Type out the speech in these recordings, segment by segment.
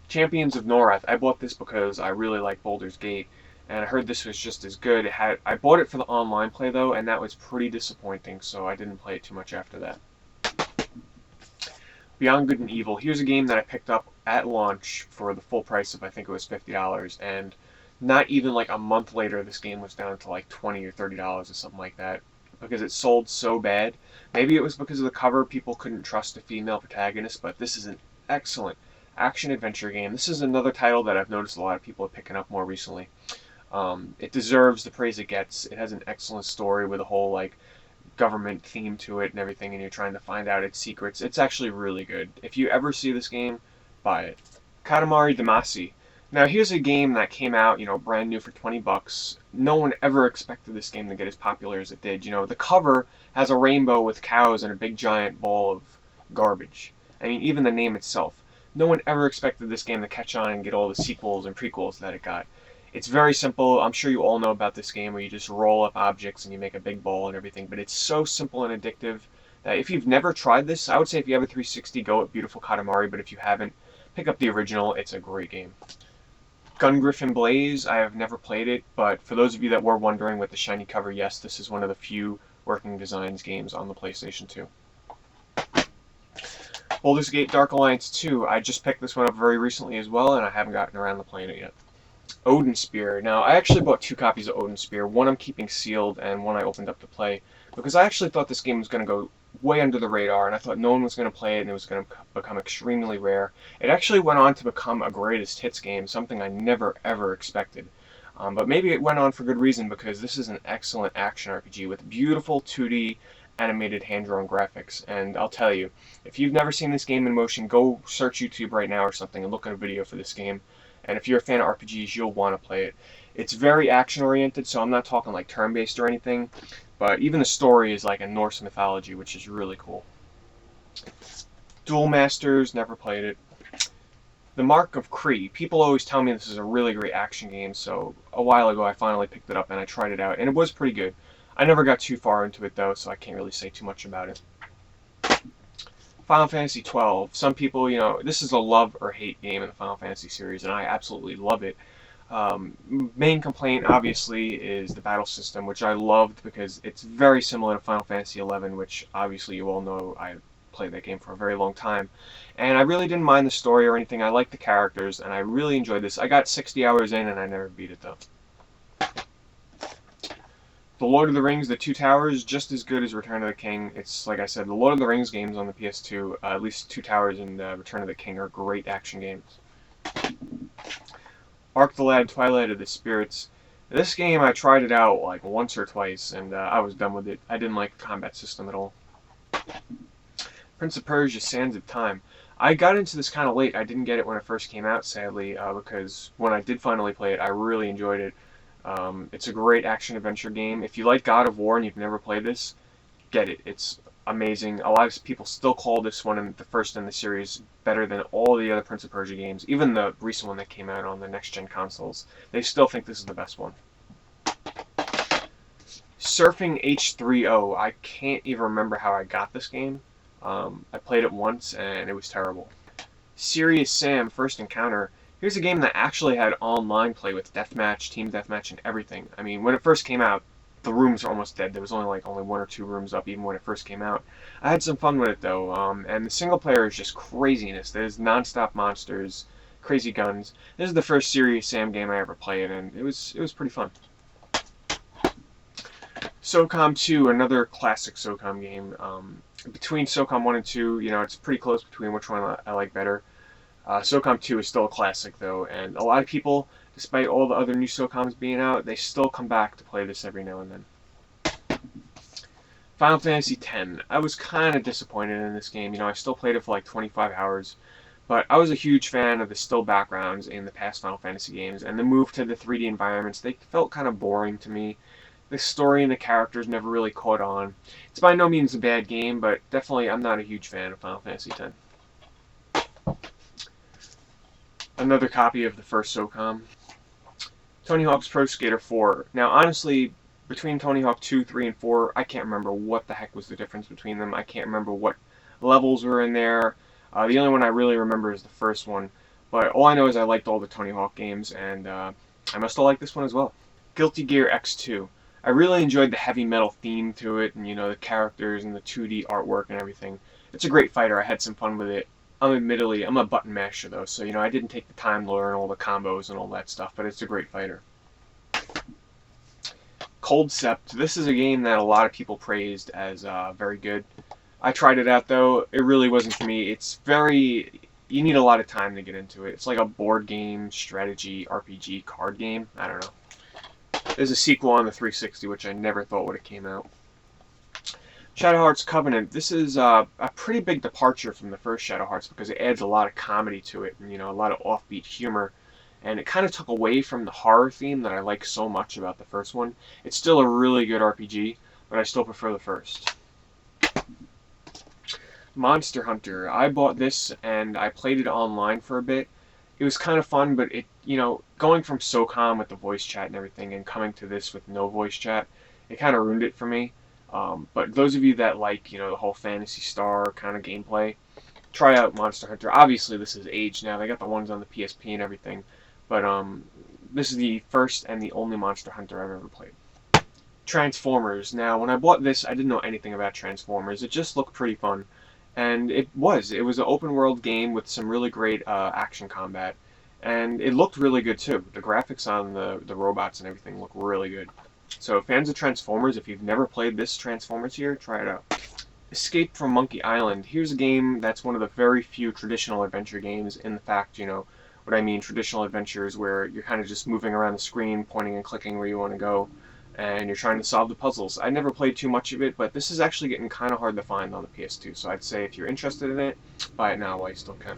Champions of Norath. I bought this because I really like Baldur's Gate, and I heard this was just as good. I bought it for the online play though, and that was pretty disappointing, so I didn't play it too much after that. Beyond Good and Evil. Here's a game that I picked up at launch for the full price of, I think it was $50, and not even like a month later this game was down to like $20 or $30 or something like that because it sold so bad. Maybe it was because of the cover, people couldn't trust a female protagonist, but this is an excellent action adventure game. This is another title that I've noticed a lot of people are picking up more recently. It deserves the praise it gets. It has an excellent story with a whole like government theme to it and everything, and you're trying to find out its secrets. It's actually really good. If you ever see this game, buy it. Katamari Damacy. Now here's a game that came out, brand new for 20 bucks. No one ever expected this game to get as popular as it did. The cover has a rainbow with cows and a big giant ball of garbage. I mean, even the name itself. No one ever expected this game to catch on and get all the sequels and prequels that it got. It's very simple. I'm sure you all know about this game where you just roll up objects and you make a big ball and everything, but it's so simple and addictive that if you've never tried this, I would say if you have a 360, go with Beautiful Katamari, but if you haven't, pick up the original. It's a great game. Gun Griffin Blaze, I have never played it, but for those of you that were wondering with the shiny cover, yes, this is one of the few Working Designs games on the PlayStation 2. Baldur's Gate Dark Alliance 2, I just picked this one up very recently as well, and I haven't gotten around to playing it yet. Odin Spear. Now, I actually bought 2 copies of Odin Spear. One I'm keeping sealed, and one I opened up to play, because I actually thought this game was going to go way under the radar, and I thought no one was going to play it, and it was going to become extremely rare. It actually went on to become a greatest hits game, something I never ever expected. But maybe it went on for good reason, because this is an excellent action RPG with beautiful 2D animated hand-drawn graphics. And I'll tell you, if you've never seen this game in motion, go search YouTube right now or something and look at a video for this game. And if you're a fan of RPGs, you'll want to play it. It's very action-oriented, so I'm not talking like turn-based or anything, but even the story is like a Norse mythology, which is really cool. Duel Masters, never played it. The Mark of Kree. People always tell me this is a really great action game, so a while ago I finally picked it up and I tried it out, and it was pretty good. I never got too far into it though, so I can't really say too much about it. Final Fantasy XII. Some people, this is a love or hate game in the Final Fantasy series, and I absolutely love it. Main complaint, obviously, is the battle system, which I loved because it's very similar to Final Fantasy XI, which obviously you all know I played that game for a very long time. And I really didn't mind the story or anything. I liked the characters, and I really enjoyed this. I got 60 hours in, and I never beat it, though. The Lord of the Rings, The Two Towers, just as good as Return of the King. It's, like I said, the Lord of the Rings games on the PS2, at least Two Towers and Return of the King are great action games. Arc the Lad, Twilight of the Spirits. This game, I tried it out like once or twice, and I was done with it. I didn't like the combat system at all. Prince of Persia, Sands of Time. I got into this kind of late. I didn't get it when it first came out, sadly, because when I did finally play it, I really enjoyed it. It's a great action-adventure game. If you like God of War and you've never played this, get it. It's amazing. A lot of people still call this one, the first in the series, better than all the other Prince of Persia games. Even the recent one that came out on the next-gen consoles. They still think this is the best one. Surfing H3O. I can't even remember how I got this game. I played it once, and it was terrible. Serious Sam, First Encounter. Here's a game that actually had online play with deathmatch, team deathmatch, and everything. I mean, when it first came out, the rooms were almost dead. There was only 1 or 2 rooms up, even when it first came out. I had some fun with it though, and the single player is just craziness. There's non-stop monsters, crazy guns. This is the first Serious Sam game I ever played, and it was pretty fun. SOCOM 2, another classic SOCOM game. Between SOCOM 1 and 2, it's pretty close between which one I like better. SOCOM 2 is still a classic though, and a lot of people, despite all the other new SOCOMs being out, they still come back to play this every now and then. Final Fantasy X. I was kind of disappointed in this game. I still played it for like 25 hours, but I was a huge fan of the still backgrounds in the past Final Fantasy games, and the move to the 3D environments, they felt kind of boring to me. The story and the characters never really caught on. It's by no means a bad game, but definitely I'm not a huge fan of Final Fantasy X. Another copy of the first SOCOM. Tony Hawk's Pro Skater 4. Now, honestly, between Tony Hawk 2, 3, and 4, I can't remember what the heck was the difference between them. I can't remember what levels were in there. The only one I really remember is the first one. But all I know is I liked all the Tony Hawk games, and I must have liked this one as well. Guilty Gear X2. I really enjoyed the heavy metal theme to it, and the characters and the 2D artwork and everything. It's a great fighter. I had some fun with it. I'm a button masher though, so I didn't take the time to learn all the combos and all that stuff. But it's a great fighter. Cold Sept. This is a game that a lot of people praised as very good. I tried it out though. It really wasn't for me. You need a lot of time to get into it. It's like a board game, strategy, RPG, card game. I don't know. There's a sequel on the 360, which I never thought would have came out. Shadow Hearts Covenant. This is a pretty big departure from the first Shadow Hearts because it adds a lot of comedy to it, and a lot of offbeat humor. And it kind of took away from the horror theme that I like so much about the first one. It's still a really good RPG, but I still prefer the first. Monster Hunter. I bought this and I played it online for a bit. It was kind of fun, but going from SOCOM with the voice chat and everything and coming to this with no voice chat, it kind of ruined it for me. But those of you that like, the whole Phantasy Star kind of gameplay, try out Monster Hunter. Obviously, this is aged now. They got the ones on the PSP and everything. But this is the first and the only Monster Hunter I've ever played. Transformers. Now, when I bought this, I didn't know anything about Transformers. It just looked pretty fun. And it was an open world game with some really great action combat, and it looked really good too. The graphics on the robots and everything look really good. So fans of Transformers, if you've never played this Transformers here, try it out. Escape from Monkey Island. Here's a game that's one of the very few traditional adventure games in the fact, what I mean, traditional adventures where you're kind of just moving around the screen, pointing and clicking where you want to go, and you're trying to solve the puzzles. I never played too much of it, but this is actually getting kind of hard to find on the PS2, so I'd say if you're interested in it, buy it now while you still can.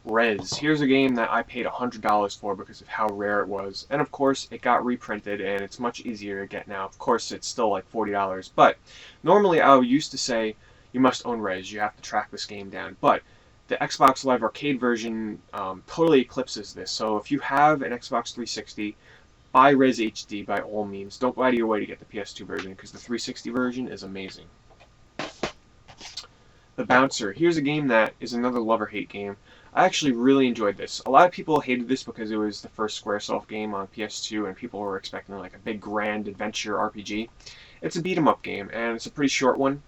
Rez. Here's a game that I paid $100 for because of how rare it was, and of course it got reprinted and it's much easier to get now. Of course it's still like $40, but normally I used to say you must own Rez, you have to track this game down, but the Xbox Live Arcade version totally eclipses this, so if you have an Xbox 360, buy Rez HD by all means. Don't go out of your way to get the PS2 version because the 360 version is amazing. The Bouncer. Here's a game that is another love-or-hate game. I actually really enjoyed this. A lot of people hated this because it was the first Squaresoft game on PS2 and people were expecting like a big grand adventure RPG. It's a beat-em-up game and it's a pretty short one,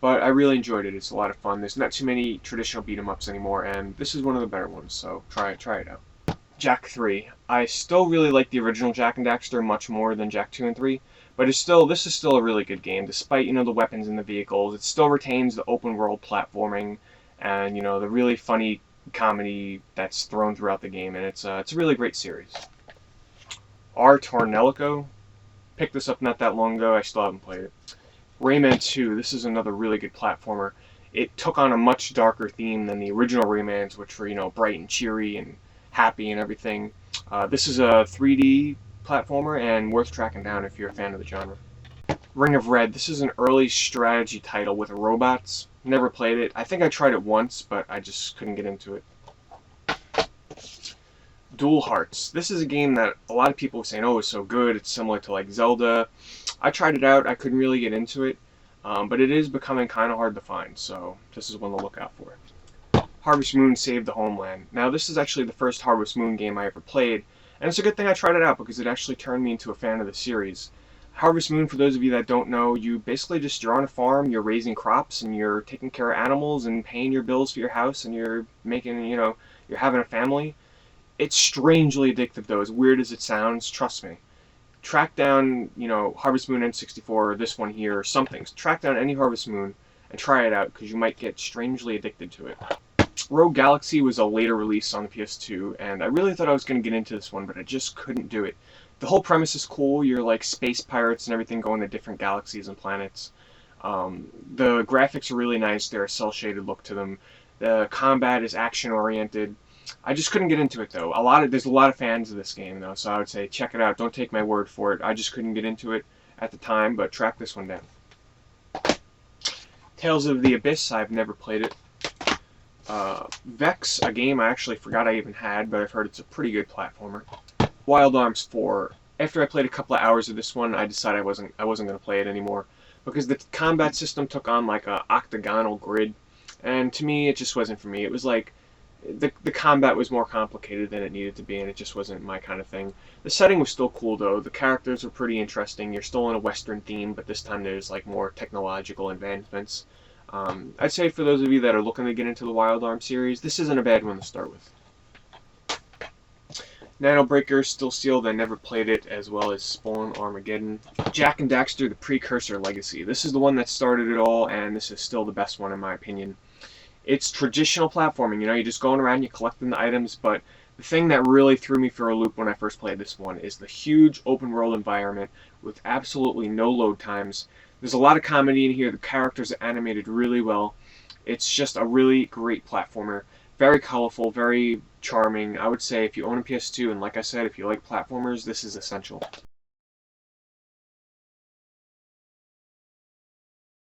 but I really enjoyed it. It's a lot of fun. There's not too many traditional beat-em-ups anymore and this is one of the better ones, so try it out. Jak 3. I still really like the original Jak and Daxter much more than Jak 2 and 3, but this is still a really good game. Despite, the weapons and the vehicles, it still retains the open world platforming and, the really funny comedy that's thrown throughout the game, and it's a really great series. R. Tornelico. Picked this up not that long ago. I still haven't played it. Rayman 2. This is another really good platformer. It took on a much darker theme than the original Raymans, which were, bright and cheery and happy and everything. This is a 3D platformer and worth tracking down if you're a fan of the genre. Ring of Red. This is an early strategy title with robots. Never played it. I think I tried it once, but I just couldn't get into it. Dual Hearts. This is a game that a lot of people were saying, oh, it's so good. It's similar to like Zelda. I tried it out. I couldn't really get into it, but it is becoming kind of hard to find, so this is one to look out for. Harvest Moon Save the Homeland. Now this is actually the first Harvest Moon game I ever played, and it's a good thing I tried it out because it actually turned me into a fan of the series. Harvest Moon, for those of you that don't know, you basically you're on a farm, you're raising crops, and you're taking care of animals and paying your bills for your house, and you're making, you're having a family. It's strangely addictive though, as weird as it sounds, trust me. Track down, Harvest Moon N64 or this one here or something. Track down any Harvest Moon and try it out because you might get strangely addicted to it. Rogue Galaxy was a later release on the PS2, and I really thought I was going to get into this one, but I just couldn't do it. The whole premise is cool. You're like space pirates and everything going to different galaxies and planets. The graphics are really nice. They're a cel-shaded look to them. The combat is action-oriented. I just couldn't get into it, though. There's a lot of fans of this game, though, so I would say check it out. Don't take my word for it. I just couldn't get into it at the time, but track this one down. Tales of the Abyss. I've never played it. Vex, a game I actually forgot I even had, but I've heard it's a pretty good platformer. Wild Arms 4. After I played a couple of hours of this one, I decided I wasn't going to play it anymore because the combat system took on like a octagonal grid, and to me it just wasn't for me. It was like the combat was more complicated than it needed to be, and it just wasn't my kind of thing. The setting was still cool though. The characters were pretty interesting. You're still in a Western theme, but this time there's like more technological advancements. I'd say for those of you that are looking to get into the Wild Arms series, this isn't a bad one to start with. Nano Breaker, still sealed. I never played it, as well as Spawn Armageddon. Jak and Daxter, the Precursor Legacy. This is the one that started it all, and this is still the best one in my opinion. It's traditional platforming, you know, you're just going around, you're collecting the items, but the thing that really threw me for a loop when I first played this one is the huge open world environment with absolutely no load times. There's a lot of comedy in here, the characters are animated really well. It's just a really great platformer. Very colorful, very charming. I would say if you own a PS2, and like I said, if you like platformers, this is essential.